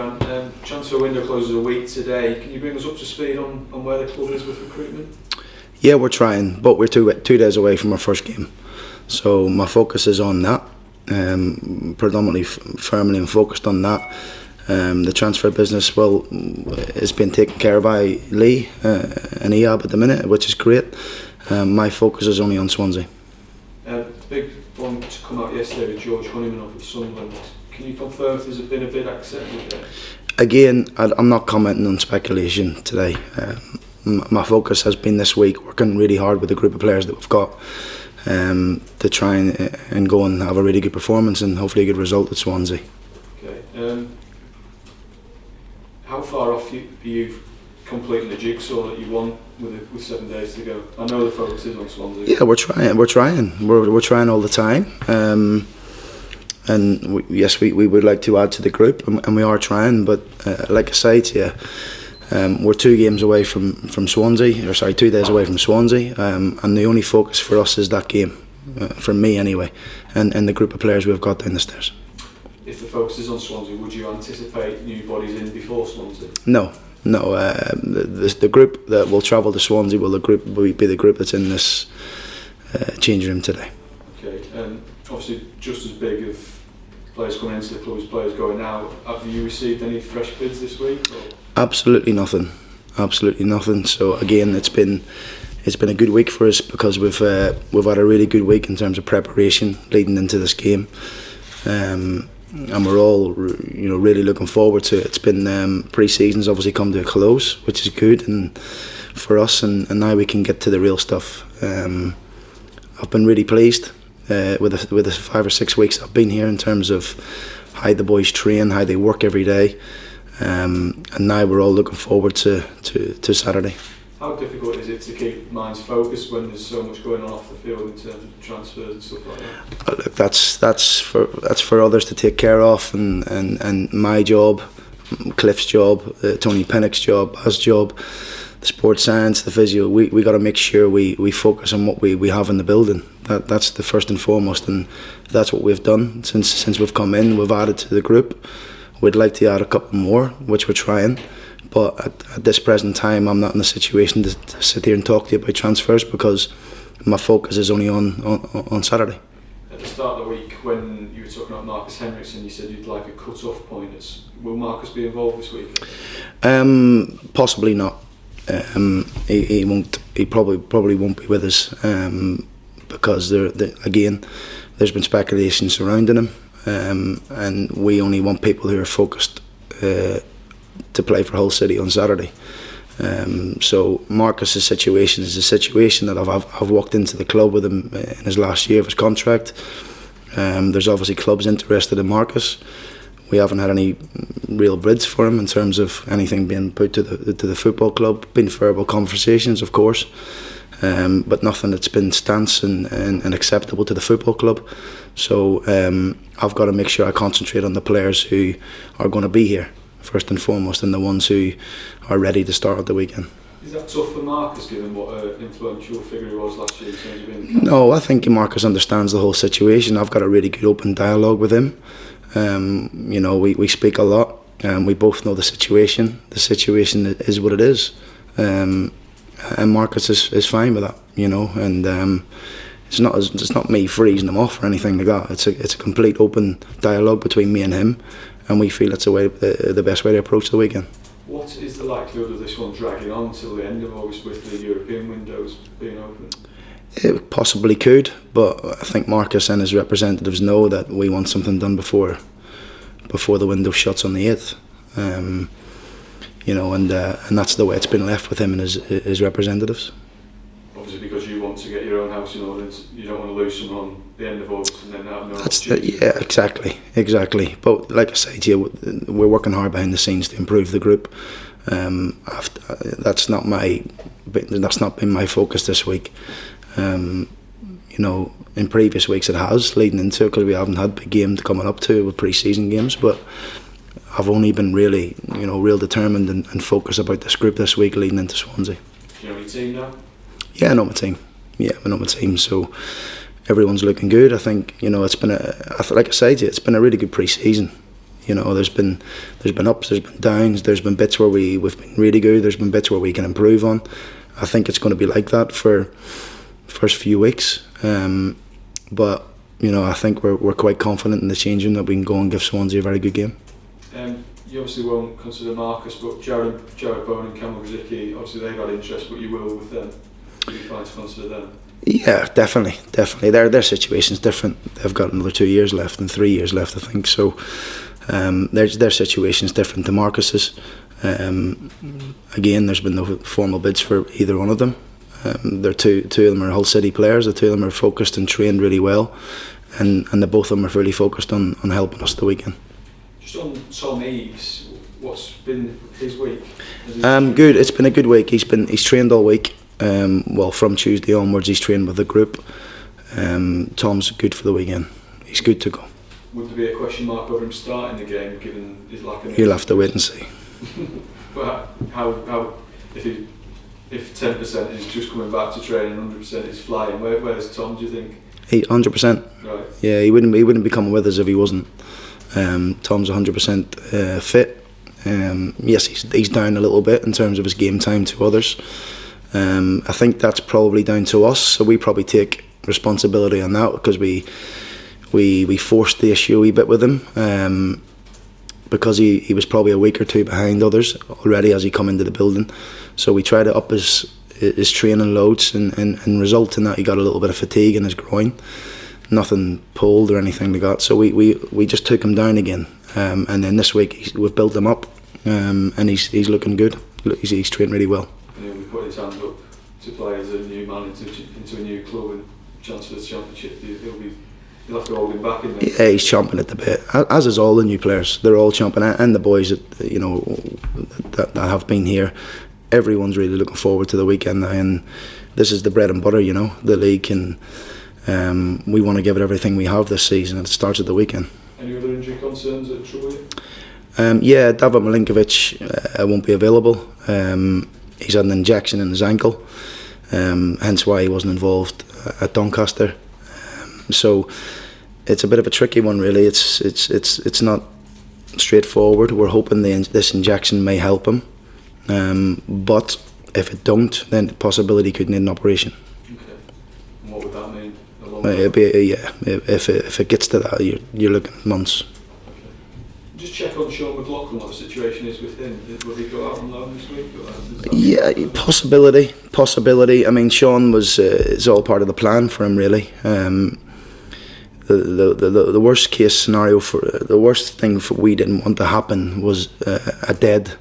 Grant, transfer window closes a week today. Can you bring us up to speed on where the club is with recruitment? Yeah, we're trying, but we're two days away from our first game. So my focus is on that, predominantly firmly and focused on that. The transfer business, well, is being taken care of by Lee and Eab at the minute, which is great. My focus is only on Swansea. Big one to come out yesterday with George Honeyman up at Sunderland. Can you confirm if there's been a bid accepted there? Again, I'm not commenting on speculation today. My focus has been this week working really hard with the group of players that we've got to try and go and have a really good performance and hopefully a good result at Swansea. Okay. How far off are you completing the jigsaw that you want with 7 days to go? I know the focus is on Swansea. Yeah, we're trying all the time. Yes, we would like to add to the group, and we are trying. But like I say to you, we're 2 games away from Swansea, or sorry, 2 days away from Swansea, and the only focus for us is that game, for me anyway, and the group of players we've got down the stairs. If the focus is on Swansea, would you anticipate new bodies in before Swansea? No. The group that will travel to Swansea will be the group that's in this change room today. Okay, obviously just as big of players coming into the club as players going out. Have you received any fresh bids this week? Or? Absolutely nothing. So again, it's been a good week for us because we've had a really good week in terms of preparation leading into this game. And we're all, really looking forward to it. It's been pre-season's obviously come to a close, which is good, and for us, and now we can get to the real stuff. I've been really pleased with the 5 or 6 weeks I've been here in terms of how the boys train, how they work every day, and now we're all looking forward to Saturday. How difficult is it to keep minds focused when there's so much going on off the field in terms of transfers and stuff like that? Look, that's for others to take care of, and my job, Cliff's job, Tony Pennock's job, Baz's job, the sports science, the physio. We got to make sure we focus on what we have in the building. That's the first and foremost, and that's what we've done since we've come in. We've added to the group. We'd like to add a couple more, which we're trying. But at this present time, I'm not in a situation to sit here and talk to you about transfers because my focus is only on Saturday. At the start of the week, when you were talking about Marcus Henriksen, you said you'd like a cut-off point. Will Marcus be involved this week? Possibly not. He won't. He probably won't be with us because again, there's been speculation surrounding him, and we only want people who are focused to play for Hull City on Saturday. So Marcus's situation is a situation that I've walked into the club with him in his last year of his contract. There's obviously clubs interested in Marcus. We haven't had any real bids for him in terms of anything being put to the football club. Been verbal conversations, of course, but nothing that's been stance and acceptable to the football club. So I've got to make sure I concentrate on the players who are going to be here first and foremost, and the ones who are ready to start at the weekend. Is that tough for Marcus, given what an influential figure he was last year in terms of being? No, I think Marcus understands the whole situation. I've got a really good open dialogue with him. We speak a lot, and we both know the situation. The situation is what it is, and Marcus is fine with that. And it's not me freezing him off or anything like that. It's a complete open dialogue between me and him. And we feel it's the best way to approach the weekend. What is the likelihood of this one dragging on till the end of August with the European windows being open? It possibly could, but I think Marcus and his representatives know that we want something done before the window shuts on the 8th. And that's the way it's been left with him and his representatives. Obviously, because you want to get your own house in order, you don't want to lose someone on the end of August and then have no opportunity. Yeah, exactly. But like I say to you, we're working hard behind the scenes to improve the group. That's not been my focus this week. In previous weeks it has, leading into it, because we haven't had big games coming up to with pre-season games. But I've only been really, real determined and focused about this group this week leading into Swansea. Do you know your team now? Yeah, I know my team. So everyone's looking good. I think it's been like I say to you, it's been a really good pre-season. You know, there's been ups, there's been downs, there's been bits where we've been really good, there's been bits where we can improve on. I think it's going to be like that for first few weeks. But you know, I think we're quite confident in the changing that we can go and give Swansea a very good game. You obviously won't consider Marcus, but Jared Bowen and Campbell Grzycki, obviously they've had interest, but you will with them. Are you fine to consider them? Yeah, definitely. Their situation's different. They've got another 2 years left and 3 years left, I think. So their situation's different to Marcus's. Again, there's been no formal bids for either one of them. They're two of them are Hull City players. The two of them are focused and trained really well, and the both of them are really focused on helping us the weekend. Just on Tom Eves, what's been his week? Good. It's been a good week. He's trained all week. Well, from Tuesday onwards, he's trained with the group. Tom's good for the weekend. He's good to go. Would there be a question mark over him starting the game, given his lack of? You'll have to wait and see. But how if 10% is just coming back to training, 100% is flying, where's Tom, do you think? 100%. Right. Yeah, he wouldn't be coming with us if he wasn't. Tom's 100% fit. Yes, he's down a little bit in terms of his game time to others. I think that's probably down to us, so we probably take responsibility on that, because we forced the issue a wee bit with him, because he was probably a week or two behind others already as he come into the building. So we tried to up his training loads, and result in that he got a little bit of fatigue in his groin. Nothing pulled or anything like that. So we just took him down again, and then this week we've built him up, and he's looking good. He's trained really well. We put his hand up to play as a new man into a new club and chance for the championship. You'll have to hold him back, isn't he? Yeah, he's chomping at the bit, as is all the new players. They're all chomping, and the boys that, you know, that have been here. Everyone's really looking forward to the weekend now, and this is the bread and butter, you know, the league, and we want to give it everything we have this season, and it starts at the weekend. Any other injury concerns that trouble you? Yeah, David Milinkovic won't be available. He's had an injection in his ankle, hence why he wasn't involved at Doncaster. So it's a bit of a tricky one, really. It's not straightforward. We're hoping this injection may help him, but if it don't, then the possibility could need an operation. Okay. And what would that mean? If it gets to that, you're looking at months. Just check on Sean McLaughlin, what the situation is with him. Will he go out on loan this week? Yeah, possibility. I mean, Sean it's all part of the plan for him, really. The worst case scenario, the worst thing we didn't want to happen was a dead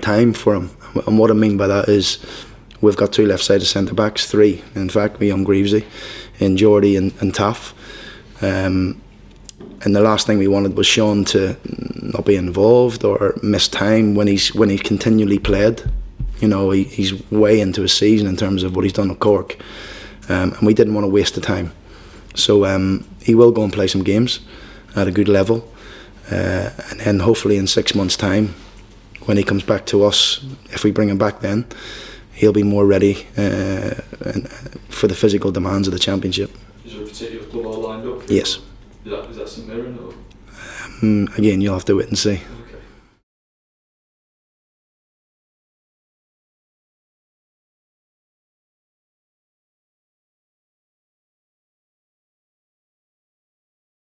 time for him. And what I mean by that is, we've got 2 left-sided centre backs, 3 in fact, with young Greavesy, and Geordie and Taff. And the last thing we wanted was Sean to not be involved or miss time when he continually played. You know, he's way into his season in terms of what he's done at Cork, and we didn't want to waste the time. So he will go and play some games at a good level, and then hopefully in 6 months' time, when he comes back to us, if we bring him back then, he'll be more ready for the physical demands of the championship. Is there a particular club all lined up? Yes. Is that St Mirren or? Again, you'll have to wait and see.